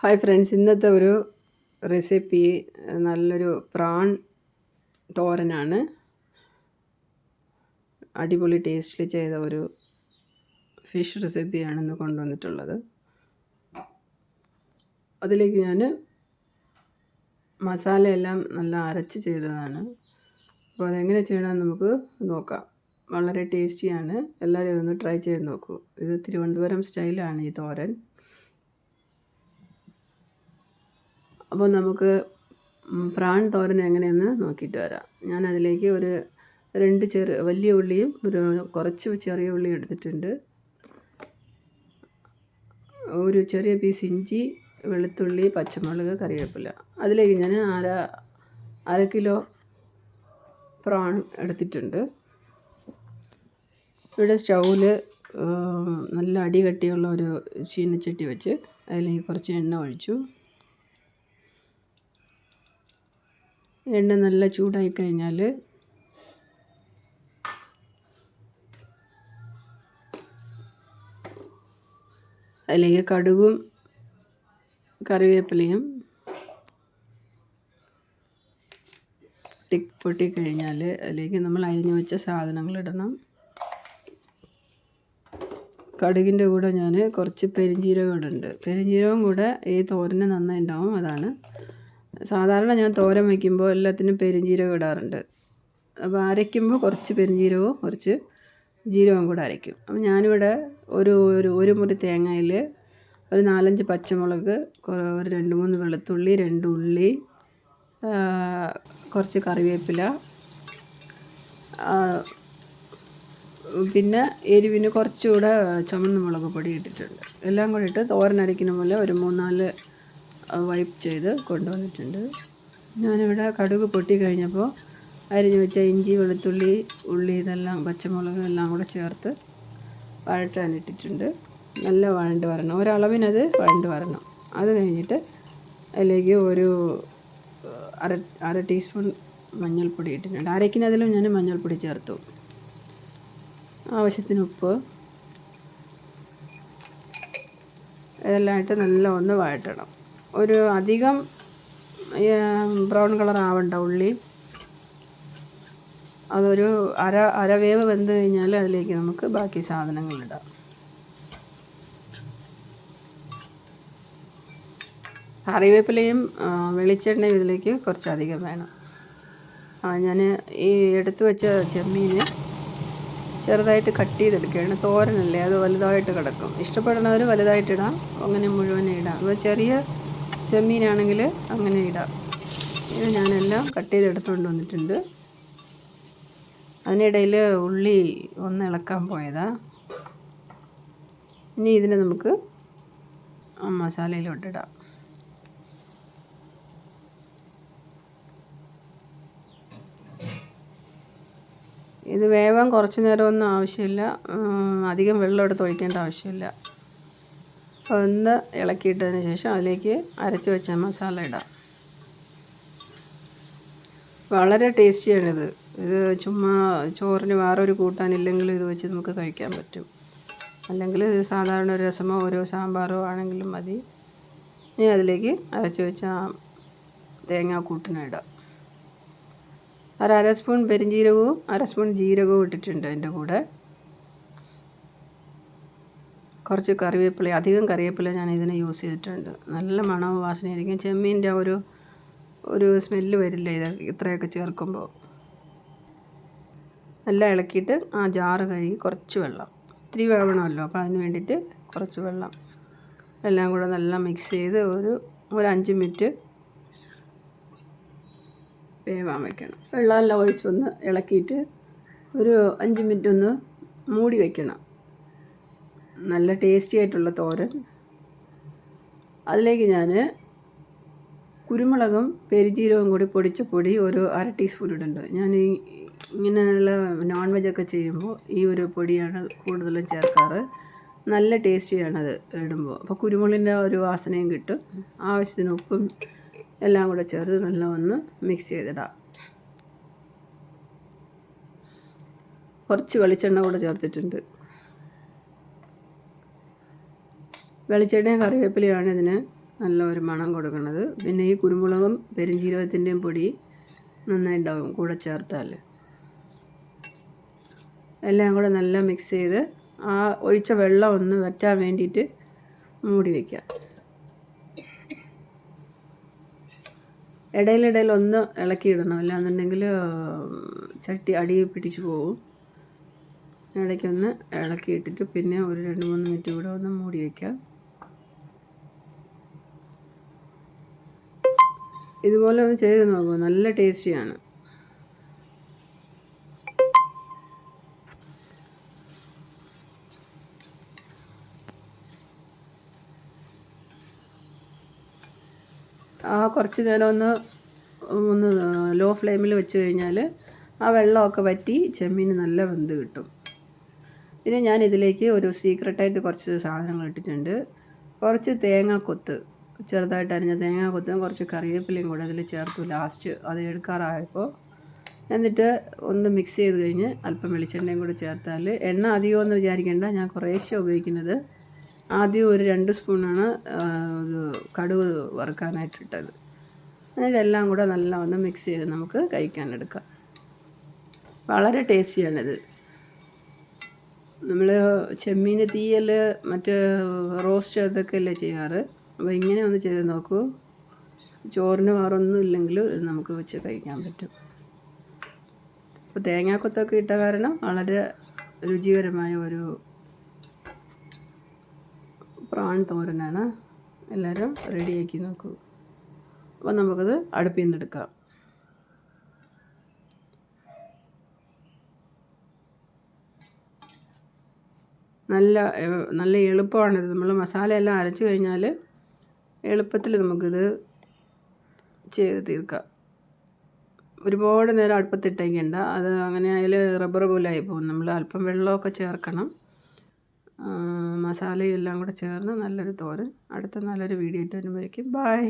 Hi friends, ഇന്നത്തെ ഒരു recipe നല്ലൊരു പ്രാൺ തോരനാണ്. അടിപൊളി ടേസ്റ്റിൽ ചെയ്ത ഒരു ഫിഷ് റെസിപ്പിയാണ് ഇന്ന് കൊണ്ടുവന്നിട്ടുള്ളത്. അതിലേക്ക് ഞാൻ മസാലയെല്ലാം നല്ല അരച്ച് ചെയ്തതാണ്. അപ്പോൾ അതെങ്ങനെ ചെയ്യണമെന്ന് നമുക്ക് നോക്കാം. വളരെ ടേസ്റ്റിയാണ്. എല്ലാവരും ഒന്ന് ട്രൈ ചെയ്ത് നോക്കൂ. ഇത് തിരുവനന്തപുരം സ്റ്റൈലാണ് ഈ തോരൻ. അപ്പോൾ നമുക്ക് പ്രാൺ തോരൻ എങ്ങനെയെന്ന് നോക്കിയിട്ട് വരാം. ഞാൻ അതിലേക്ക് ഒരു 2 വലിയ ഉള്ളിയും കുറച്ച് ചെറിയ ഉള്ളി എടുത്തിട്ടുണ്ട്. ഒരു ചെറിയ പീസ് ഇഞ്ചി, വെളുത്തുള്ളി, പച്ചമുളക്, കറിവേപ്പില. അതിലേക്ക് ഞാൻ അര കിലോ പ്രാൺ എടുത്തിട്ടുണ്ട്. ഇവിടെ സ്റ്റൗവിൽ നല്ല അടി കട്ടിയുള്ള ഒരു ചീനച്ചട്ടി വെച്ച് അതിലേക്ക് കുറച്ച് എണ്ണ ഒഴിച്ചു. എണ്ണ നല്ല ചൂടായി കഴിഞ്ഞാൽ അതിലേക്ക് കടുകും കറിവേപ്പിലയും പൊട്ടിക്കഴിഞ്ഞാൽ അതിലേക്ക് നമ്മൾ അരിഞ്ഞു വെച്ച സാധനങ്ങൾ ഇടണം. കടുകിൻ്റെ കൂടെ ഞാൻ കുറച്ച് പെരിഞ്ജീരകം ഇടുന്നുണ്ട്. പെരിഞ്ജീരകം കൂടെ ഈ തോരന് നന്നായി ഉണ്ടാവും. അതാണ് സാധാരണ ഞാൻ തോരൻ വയ്ക്കുമ്പോൾ എല്ലാത്തിനും പെരിഞ്ജീരകം ഇടാറുണ്ട്. അപ്പോൾ അരയ്ക്കുമ്പോൾ കുറച്ച് പെരിഞ്ജീരകവും കുറച്ച് ജീരകവും കൂടെ അരയ്ക്കും. അപ്പോൾ ഞാനിവിടെ ഒരു മുറി തേങ്ങയിൽ ഒരു 4-5 പച്ചമുളക്, ഒരു 2-3 വെളുത്തുള്ളി, 2 ഉള്ളി, കുറച്ച് കറിവേപ്പില, പിന്നെ എരിവിന് കുറച്ചുകൂടെ ചുമന്ന മുളക് പൊടി ഇട്ടിട്ടുണ്ട്. എല്ലാം കൂടി ഇട്ട് തോരൻ അരയ്ക്കുന്ന പോലെ ഒരു 3-4 വൈപ്പ് ചെയ്ത് കൊണ്ടുവന്നിട്ടുണ്ട്. ഞാനിവിടെ കടുക് പൊട്ടി കഴിഞ്ഞപ്പോൾ അരിഞ്ഞ് വെച്ച ഇഞ്ചി, വെളുത്തുള്ളി, ഉള്ളി, ഇതെല്ലാം പച്ചമുളക് എല്ലാം കൂടെ ചേർത്ത് വഴറ്റാനിട്ടിട്ടുണ്ട്. നല്ല വഴണ്ട് വരണം, ഒരളവിനത് വഴണ്ട് വരണം. അത് കഴിഞ്ഞിട്ട് അതിലേക്ക് ഒരു അര ടീസ്പൂൺ മഞ്ഞൾപ്പൊടി ഇട്ടിട്ടുണ്ട്. അരയ്ക്കുന്നതിലും ഞാൻ മഞ്ഞൾപ്പൊടി ചേർത്തു. ആവശ്യത്തിന് ഉപ്പ്, ഇതെല്ലാം ഇട്ട് നല്ല ഒന്ന് വഴറ്റണം. ഒരു അധികം ബ്രൗൺ കളർ ആവണ്ട ഉള്ളി. അതൊരു അരവേവ് വെന്ത് കഴിഞ്ഞാൽ അതിലേക്ക് നമുക്ക് ബാക്കി സാധനങ്ങളിടാം. കറിവേപ്പിലയും വെളിച്ചെണ്ണയും ഇതിലേക്ക് കുറച്ചധികം വേണം. ഞാൻ ഈ എടുത്തു വെച്ച ചെമ്മീൻ ചെറുതായിട്ട് കട്ട് ചെയ്തെടുക്കുകയാണ്. തോരനല്ലേ, അത് വലുതായിട്ട് കിടക്കും. ഇഷ്ടപ്പെടുന്നവർ വലുതായിട്ടിടാം, അങ്ങനെ മുഴുവൻ ഇടാം. അപ്പോൾ ചെറിയ ചെമ്മീനാണെങ്കിൽ അങ്ങനെ ഇടാം. ഇത് ഞാനെല്ലാം കട്ട് ചെയ്തെടുത്തുകൊണ്ട് വന്നിട്ടുണ്ട്. അതിനിടയിൽ ഉള്ളി ഒന്ന് ഇളക്കാൻ പോയതാ. ഇനി ഇതിനെ നമുക്ക് മസാലയിലോട്ടിടാം. ഇത് വേവാൻ കുറച്ച് നേരമൊന്നും ആവശ്യമില്ല, അധികം വെള്ളം എടുത്ത് ഒഴിക്കേണ്ട ആവശ്യമില്ല. ഒന്ന് ഇളക്കിയിട്ടതിന് ശേഷം അതിലേക്ക് അരച്ച് വെച്ച മസാല ഇടാം. വളരെ ടേസ്റ്റിയാണിത്. ഇത് ചുമ്മാ ചോറിന് വേറൊരു കൂട്ടാനില്ലെങ്കിൽ ഇത് വെച്ച് നമുക്ക് കഴിക്കാൻ പറ്റും. അല്ലെങ്കിൽ ഇത് സാധാരണ ഒരു രസമോ ഒരു സാമ്പാറോ ആണെങ്കിലും മതി. ഇനി അതിലേക്ക് അരച്ച് വെച്ച തേങ്ങാക്കൂട്ടിനിടാം. അര സ്പൂൺ പെരിഞ്ജീരകവും 1 സ്പൂൺ ജീരകവും ഇട്ടിട്ടുണ്ട്. അതിൻ്റെ കൂടെ കുറച്ച് കറിവേപ്പില, അധികം കറിവേപ്പില ഞാൻ ഇതിന് യൂസ് ചെയ്തിട്ടുണ്ട്. നല്ല മണവും വാസനയായിരിക്കും. ചെമ്മീൻ്റെ ഒരു സ്മെല്ല് വരില്ല ഇത് ഇത്രയൊക്കെ ചേർക്കുമ്പോൾ. എല്ലാം ഇളക്കിയിട്ട് ആ ജാറ് കഴുകി കുറച്ച് വെള്ളം, ഇത്തിരി വേവണമല്ലോ, അപ്പോൾ അതിന് വേണ്ടിയിട്ട് കുറച്ച് വെള്ളം എല്ലാം കൂടെ നല്ല മിക്സ് ചെയ്ത് ഒരു 5 മിനിറ്റ് വേവാൻ വയ്ക്കണം. വെള്ളമെല്ലാം ഒഴിച്ചൊന്ന് ഇളക്കിയിട്ട് ഒരു 5 മിനിറ്റ് ഒന്ന് മൂടി വയ്ക്കണം. നല്ല ടേസ്റ്റി ആയിട്ടുള്ള തോരൻ. അതിലേക്ക് ഞാൻ കുരുമുളകും പെരിഞ്ജീരകവും കൂടി പൊടിച്ച പൊടി ഒരു അര ടീസ്പൂൺ ഇടുന്നുണ്ട്. ഞാൻ ഇങ്ങനെയുള്ള നോൺ വെജൊക്കെ ചെയ്യുമ്പോൾ ഈ ഒരു പൊടിയാണ് കൂടുതലും ചേർക്കാറ്. നല്ല ടേസ്റ്റിയാണത് ഇടുമ്പോൾ. അപ്പോൾ കുരുമുളകിൻ്റെ ഒരു വാസനയും കിട്ടും. ആവശ്യത്തിന് ഉപ്പും എല്ലാം കൂടെ ചേർത്ത് നല്ല ഒന്ന് മിക്സ് ചെയ്തിടാം. കുറച്ച് വെളിച്ചെണ്ണ കൂടെ ചേർത്തിട്ടുണ്ട്. വെളിച്ചെണ്ണയും കറിവേപ്പിലയാണ് ഇതിന് നല്ല ഒരു മണം കൊടുക്കുന്നത്. പിന്നെ ഈ കുരുമുളകും പെരുംജീരകത്തിൻ്റെയും പൊടി നന്നായിട്ടുണ്ടാവും കൂടെ ചേർത്താൽ. എല്ലാം കൂടെ നല്ല മിക്സ് ചെയ്ത് ആ ഒഴിച്ച വെള്ളം ഒന്ന് വറ്റാൻ വേണ്ടിയിട്ട് മൂടി വയ്ക്കാം. ഇടയിലിടയിൽ ഒന്ന് ഇളക്കിയിടണം, അല്ലാന്നുണ്ടെങ്കിൽ ചട്ടി അടി പിടിച്ച് പോകും. ഇടയ്ക്കൊന്ന് ഇളക്കിയിട്ടിട്ട് പിന്നെ ഒരു 2-3 മിനിറ്റ് കൂടെ ഒന്ന് മൂടി വയ്ക്കാം. ഇതുപോലെ ഒന്ന് ചെയ്ത് നോക്കൂ, നല്ല ടേസ്റ്റിയാണ്. കുറച്ച് നേരം ഒന്ന് ലോ ഫ്ലെയിമിൽ വെച്ച് കഴിഞ്ഞാൽ ആ വെള്ളമൊക്കെ വറ്റി ചെമ്മീൻ നല്ല വെന്ത് കിട്ടും. പിന്നെ ഞാൻ ഇതിലേക്ക് ഒരു സീക്രട്ടായിട്ട് കുറച്ച് സാധനങ്ങൾ ഇട്ടിട്ടുണ്ട്. കുറച്ച് തേങ്ങാക്കൊത്ത്, ചെറുതായിട്ട് അരിഞ്ഞ തേങ്ങാക്കൊത്തും കുറച്ച് കറിവേപ്പിലയും കൂടെ അതിൽ ചേർത്തു ലാസ്റ്റ് അത് എടുക്കാറായപ്പോൾ. എന്നിട്ട് ഒന്ന് മിക്സ് ചെയ്ത് കഴിഞ്ഞ് അല്പം വെളിച്ചെണ്ണയും കൂടെ ചേർത്താൽ, എണ്ണ അധികമെന്ന് വിചാരിക്കേണ്ട, ഞാൻ കുറേശ്ശെ ഉപയോഗിക്കുന്നത്. ആദ്യം ഒരു 2 സ്പൂണാണ് കടുക് വറുക്കാനായിട്ടിട്ടത്. എന്നിട്ട് എല്ലാം കൂടെ നല്ല ഒന്ന് മിക്സ് ചെയ്ത് നമുക്ക് കഴിക്കാനെടുക്കാം. വളരെ ടേസ്റ്റിയാണിത്. നമ്മൾ ചെമ്മീൻ തീയൽ മറ്റ് റോസ്റ്റ് അതൊക്കെ അല്ലേ ചെയ്യാറ്. അപ്പോൾ ഇങ്ങനെ ഒന്ന് ചെയ്ത് നോക്കൂ. ചോറിന് വേറൊന്നും ഇല്ലെങ്കിൽ ഇത് നമുക്ക് വെച്ച് കഴിക്കാൻ പറ്റും. അപ്പോൾ തേങ്ങാക്കൊത്തൊക്കെ ഇട്ട കാരണം വളരെ രുചികരമായ ഒരു പ്രാൺ തോരനാണ്. എല്ലാവരും റെഡിയാക്കി നോക്കൂ. അപ്പോൾ നമുക്കത് അടുപ്പിൽ നിന്ന് എടുക്കാം. നല്ല എളുപ്പമാണിത്. നമ്മൾ മസാലയെല്ലാം അരച്ച് കഴിഞ്ഞാൽ എളുപ്പത്തിൽ നമുക്കിത് ചെയ്ത് തീർക്കാം. ഒരുപാട് നേരം അടുപ്പത്തിട്ടേക്കണ്ട, അത് അങ്ങനെ അതിൽ റബ്ബർ പോലെ ആയി പോകും. നമ്മൾ അല്പം വെള്ളമൊക്കെ ചേർക്കണം. മസാലയും എല്ലാം കൂടെ ചേർന്ന് നല്ലൊരു തോരൻ. അടുത്ത നല്ലൊരു വീഡിയോ ആയിട്ട് വരുമ്പോഴേക്കും ബൈ.